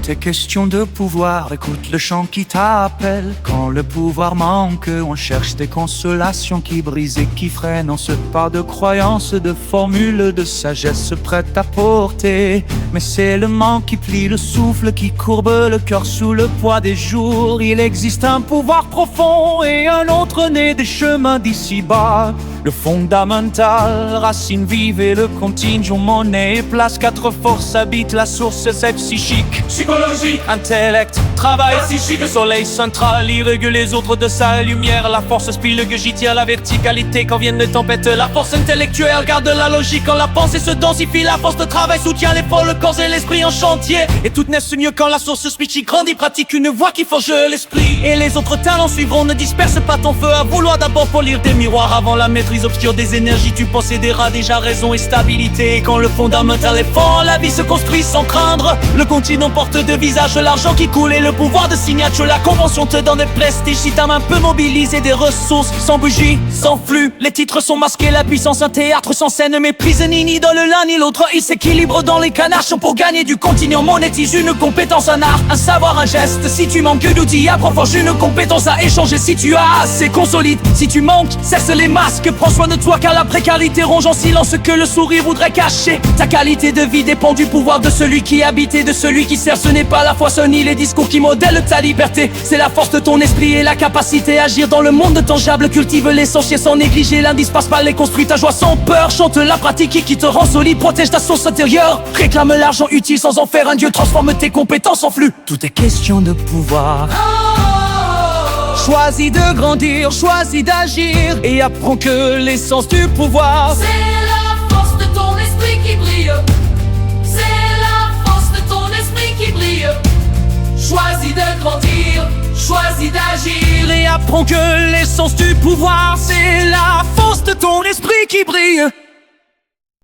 Tout est question de pouvoir, écoute le chant qui t'appelle. Quand le pouvoir manque, on cherche des consolations qui brisent et qui freinent. On se part de croyances, de formules, de sagesse prêtes à porter. Mais c'est le manque qui plie le souffle, qui courbe le cœur sous le poids des jours. Il existe un pouvoir profond et un autre né des chemins d'ici-bas. Le fondamental, racine vive et le contingent, monnaie et place. Quatre forces habitent la source, c'est psychique, psychologique, intellect, travail psychique. Le soleil central, il régule les autres de sa lumière. La force spilgue, j'y tiens la verticalité quand viennent les tempêtes. La force intellectuelle garde la logique quand la pensée se densifie. La force de travail soutient l'épaule, le corps et l'esprit en chantier. Et tout naisse mieux quand la source psychique grandit, pratique une voie qui forge l'esprit. Et les autres talents suivront, ne disperse pas ton feu à vouloir d'abord polir des miroirs avant la maîtrise obscure des énergies. Tu posséderas déjà raison et stabilité. Et quand le fondamental est fort, la vie se construit sans craindre. Le continent porte de visage l'argent qui coule et le pouvoir de signature. La convention te donne des prestiges si ta main peut mobiliser des ressources. Sans bougie, sans flux, les titres sont masqués. La puissance, un théâtre sans scène, méprise ni idole l'un ni l'autre. Il s'équilibre dans les canards pour gagner du continent. Monétise une compétence, un art, un savoir, un geste. Si tu manques d'outils, apprends, forge une compétence à échanger. Si tu as assez, consolide. Si tu manques, cesse les masques. Prends soin de toi car la précarité ronge en silence ce que le sourire voudrait cacher. Ta qualité de vie dépend du pouvoir de celui qui habite et de celui qui sert. Ce n'est pas la foi, ce ni les discours qui modèlent ta liberté. C'est la force de ton esprit et la capacité à agir dans le monde tangible. Cultive l'essentiel sans négliger l'indispensable et construis ta joie sans peur. Chante la pratique qui te rend solide, protège ta source intérieure. Réclame l'argent utile sans en faire un dieu, transforme tes compétences en flux. Tout est question de pouvoir. Choisis de grandir, choisis d'agir et apprends que l'essence du pouvoir, c'est la force de ton esprit qui brille. C'est la force de ton esprit qui brille. Choisis de grandir, choisis d'agir et apprends que l'essence du pouvoir, c'est la force de ton esprit qui brille.